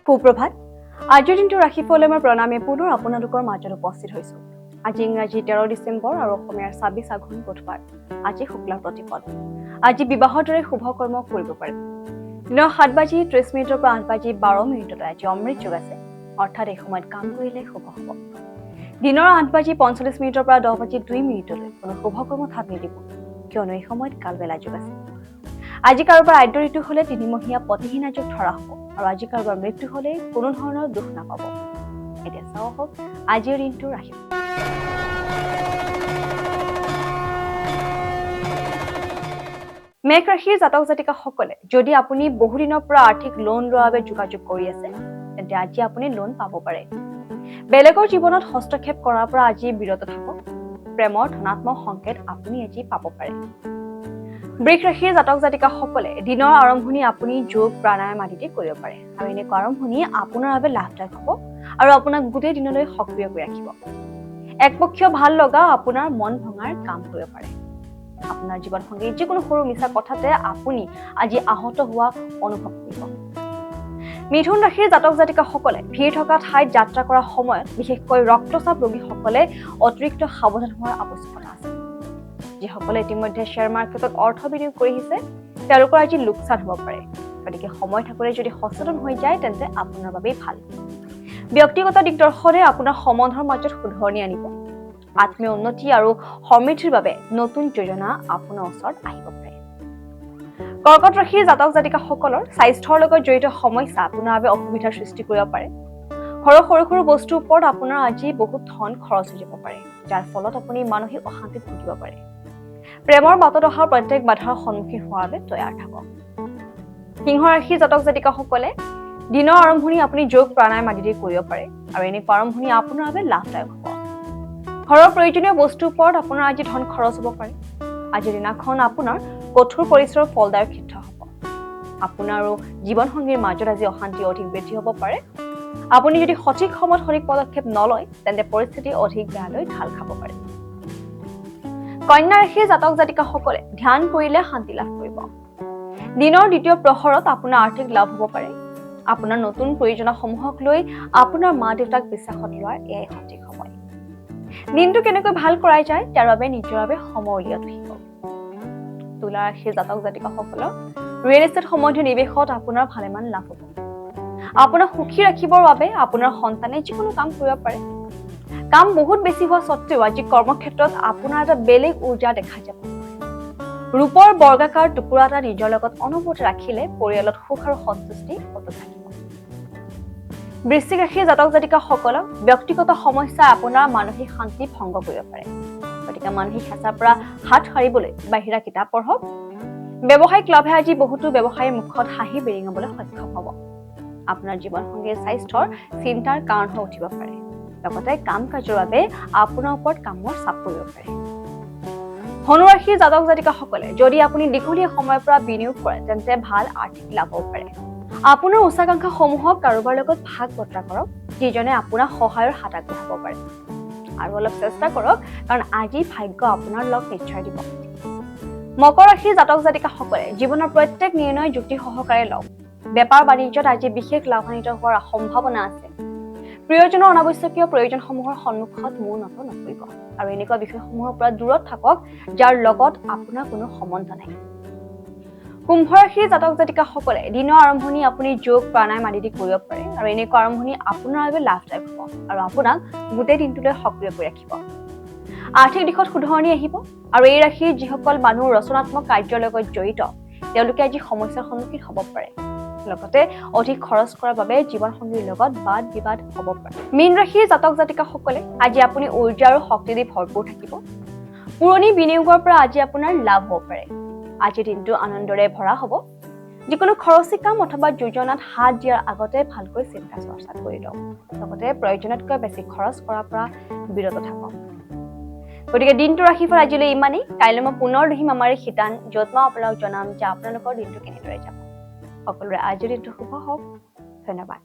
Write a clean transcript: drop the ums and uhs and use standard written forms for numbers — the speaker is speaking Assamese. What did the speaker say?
সুপ্ৰভাত আজিৰ দিনটো ৰাশিফলে মই প্ৰণামী পুনৰ আপোনালোকৰ মাজত উপস্থিত হৈছো। আজি ইংৰাজী 13 ডিচেম্বৰ আৰু অসমীয়াৰ 26 আঘোণ বুধবাৰ। আজি শুক্লাৰ প্ৰতিপদ। আজি বিবাহৰ দৰে শুভ কৰ্ম কৰিব পাৰে। দিনৰ 7:30 পৰা 8:12 আজি অমৃত যোগ আছে, অৰ্থাৎ এই সময়ত কাম কৰিলে শুভ হ'ব। দিনৰ 8:45 পৰা 10:02 কোনো শুভ কৰ্মত হাত নিদিব, কিয়নো এই সময়ত কালবেলা যোগ আছে। আজি কাৰোবাৰ আদ্য ঋতু হলে 3মহীয়া পতিহীনা যোগ ধৰা হ'ব আৰু আজি কাৰোবাৰ মৃত্যু হলে কোনো ধৰণৰ দুখ নাপাব। এতিয়া চাওঁ হওক আজিৰ দিনটো ৰাশি। মেঘ ৰাশিৰ জাতক জাতিকাসকলে যদি আপুনি বহুদিনৰ পৰা আৰ্থিক লোন লোৱাৰ বাবে যোগাযোগ কৰি আছে, তেন্তে আজি আপুনি লোন পাব পাৰে। বেলেগৰ জীৱনত হস্তক্ষেপ কৰাৰ পৰা আজি বিৰত থাকক। প্ৰেমৰ ধনাত্মক সংকেত আপুনি আজি পাব পাৰে। বৃষ ৰাশিৰ জাতক জাতিকাসকলে দিনৰ আৰম্ভণি আপুনি যোগ প্ৰাণায়াম আদিতে কৰিব পাৰে আৰু এনেকুৱা আৰম্ভণি আপোনাৰ বাবে লাভদায়ক হ'ব আৰু আপোনাক গোটেই দিনলৈ সক্ৰিয় কৰি ৰাখিব। একপক্ষীয় ভাল লগা আপোনাৰ মন ভঙাৰ কাম কৰিব পাৰে। আপোনাৰ জীৱনসংগীৰ যিকোনো সৰু মিছা কথাতে আপুনি আজি আহত হোৱা অনুভৱ কৰিব। মিথুন ৰাশিৰ জাতক জাতিকাসকলে ভিৰ থকা ঠাইত যাত্ৰা কৰাৰ সময়ত বিশেষকৈ ৰক্তচাপ ৰোগীসকলে অতিৰিক্ত সাৱধান হোৱাৰ আৱশ্যকতা আছে। যিসকলে ইতিমধ্যে শ্বেয়াৰ মাৰ্কেটত অৰ্থ বিনিয়োগ কৰি আহিছে, তেওঁলোকৰ আজি লোকচান হ'ব পাৰে। গতিকে সময় থাকোঁতে যদি সচেতন হৈ যায় তেন্তে আপোনাৰ বাবেই ভাল। ব্যক্তিগত দিগদৰ্শনে আপোনাৰ সম্বন্ধৰ মাজত শুধৰণি আনিব। আত্মীয় উন্নতি আৰু সমৃদ্ধিৰ বাবে নতুন যোজনা আপোনাৰ ওচৰত আহিব পাৰে। কৰ্কট ৰাশিৰ জাতক জাতিকাসকলৰ স্বাস্থ্যৰ লগত জড়িত সমস্যা আপোনাৰ বাবে অসুবিধাৰ সৃষ্টি কৰিব পাৰে। ঘৰৰ সৰু সৰু বস্তুৰ ওপৰত আপোনাৰ আজি বহুত ধন খৰচ হৈ যাব পাৰে, যাৰ ফলত আপুনি মানসিক অশান্তিত ভুগিব পাৰে। প্ৰেমৰ বাটত অহা প্ৰত্যেক বাধাৰ সন্মুখীন হোৱাৰ বাবে তৈয়াৰ থাকক। সিংহ ৰাশিৰ জাতক জাতিকাসকলে দিনৰ আৰম্ভণি আপুনি যোগ প্ৰাণায়াম আদিতে কৰিব পাৰে আৰু এনেকুৱা আৰম্ভণি আপোনাৰ বাবে লাভদায়ক হ'ব। ঘৰৰ প্ৰয়োজনীয় বস্তুৰ ওপৰত আপোনাৰ আজি ধন খৰচ হ'ব পাৰে। আজিৰ দিনাখন আপোনাৰ কঠোৰ পৰিশ্ৰমৰ ফলদায়ক সিদ্ধ হ'ব। আপোনাৰ আৰু জীৱনসংগীৰ মাজত আজি অশান্তি অধিক বৃদ্ধি হ'ব পাৰে। আপুনি যদি সঠিক সময়ত সঠিক পদক্ষেপ নলয় তেন্তে পৰিস্থিতি অধিক বেয়ালৈ ঢাল খাব পাৰে। কন্যা ৰাশিৰ জাতক জাতিকাসকলে ধ্যান কৰিলে শান্তি লাভ কৰিব। দিনৰ দ্বিতীয় প্ৰহৰত আপোনাৰ আৰ্থিক লাভ হ'ব পাৰে। আপোনাৰ নতুন প্ৰয়োজনসমূহক লৈ আপোনাৰ মা দেউতাক বিশ্বাসত লোৱাৰ এয়াই সঠিক সময়। দিনটো কেনেকৈ ভাল কৰাই যায় তাৰ বাবে নিজৰ বাবে সময় উলিয়াই থাকিব। তুলা ৰাশিৰ জাতক জাতিকাসকলৰ ৰিয়েল এষ্টেট সম্বন্ধীয় নিৱেশত আপোনাৰ ভালেমান লাভ হ'ব। আপোনাক সুখী ৰাখিবৰ বাবে আপোনাৰ সন্তানে যিকোনো কাম কৰিব পাৰে। কাম বহুত বেছি হোৱা স্বত্তেও আজি কৰ্মক্ষেত্ৰত আপোনাৰ এটা বেলেগ ঊৰ্জা দেখা যাব। ৰূপৰ বৰ্গাকাৰ টুকুৰা এটা নিজৰ লগত অনবৰতে ৰাখিলে পৰিয়ালত সুখ আৰু সন্তুষ্টি অটুট থাকিব। বৃশ্চিক ৰাশিৰ জাতক জাতিকাসকলক ব্যক্তিগত সমস্যাই আপোনাৰ মানসিক শান্তি ভংগ কৰিব পাৰে। গতিকে মানসিক হেঁচাৰ পৰা হাত সাৰিবলৈ বাহিৰা কিতাপ পঢ়ক। ব্যৱসায়িক লাভে আজি বহুতো ব্যৱসায়ীৰ মুখত হাঁহি বিৰিঙাবলৈ সক্ষম হ'ব। আপোনাৰ জীৱনসংগীৰ স্বাস্থ্যৰ চিন্তাৰ কাৰণ হৈ উঠিব পাৰে। লগতে কাম কাজৰ বাবে আপোনাৰ ওপৰত কামৰ চাপ পৰিব পাৰে। ধনু ৰাশিৰ জাতক জাতিকাসকলে যদি আপুনি দীঘলীয়া সময়ৰ পৰা বিনিয়োগ কৰে তেন্তে ভাল আৰ্থিক লাভ হ'ব পাৰে। আপোনাৰ উচ্চাকাংক্ষাসমূহক কাৰোবাৰ লগত ভাগ বতৰা কৰক, যিজনে আপোনাক সহায়ৰ হাত আগবঢ়াব পাৰে। আৰু অলপ চেষ্টা কৰক, কাৰণ আজি ভাগ্য আপোনাৰ লগ নিশ্চয় দিব। মকৰ ৰাশিৰ জাতক জাতিকাসকলে জীৱনৰ প্ৰত্যেক নিৰ্ণয় যুক্তি সহকাৰে লওক। বেপাৰ বাণিজ্যত আজি বিশেষ লাভান্বিত হোৱাৰ সম্ভাৱনা আছে। প্ৰিয়জনৰ অনাৱশ্যকীয় প্ৰয়োজনসমূহৰ সন্মুখত মূৰ নত নকৰিব আৰু এনেকুৱা বিষয়সমূহৰ পৰা দূৰত থাকক যাৰ লগত আপোনাৰ কোনো সম্বন্ধ নাই। কুম্ভ ৰাশিৰ জাতক জাতিকাসকলে দিনৰ আৰম্ভণি আপুনি যোগ প্ৰাণায়াম আদি কৰিব পাৰে আৰু এনেকুৱা আৰম্ভণি আপোনাৰ বাবে লাভদায়ক হ'ব আৰু আপোনাক গোটেই দিনটোলৈ সক্ৰিয় কৰি ৰাখিব। আৰ্থিক দিশত শুধৰণি আহিব আৰু এই ৰাশিৰ যিসকল মানুহ ৰচনাত্মক কাৰ্যৰ লগত জড়িত তেওঁলোকে আজি সমস্যাৰ সন্মুখীন হ'ব পাৰে। লগতে অধিক খৰচ কৰাৰ বাবে জীৱনসংগীৰ লগত বাদ বিবাদ হ'ব পাৰে। মীন ৰাশিৰ জাতক জাতিকাসকলে আজি আপুনি ঊৰ্জা আৰু শক্তি দি ভৰপূৰ থাকিব। পুৰণি বিনিয়োগৰ পৰা আজি আপোনাৰ লাভ হ'ব পাৰে। আজিৰ দিনটো আনন্দৰে ভৰা হ'ব। যিকোনো খৰচী কাম অথবা যোজনাত হাত দিয়াৰ আগতে ভালকৈ চিন্তা চৰ্চা কৰি লওক। লগতে প্ৰয়োজনতকৈ বেছি খৰচ কৰাৰ পৰা বিৰত থাকক। গতিকে দিনটো ৰাশিফল আজিলৈ ইমানেই। কাইলৈ মই পুনৰ দেখিম আমাৰ এই শিতান, য'ত মই আপোনালোকক জনাম যে আপোনালোকৰ দিনটো কেনেদৰে যাব। সকলোৰে আজিৰ দিনটো শুভ হওক। ধন্যবাদ।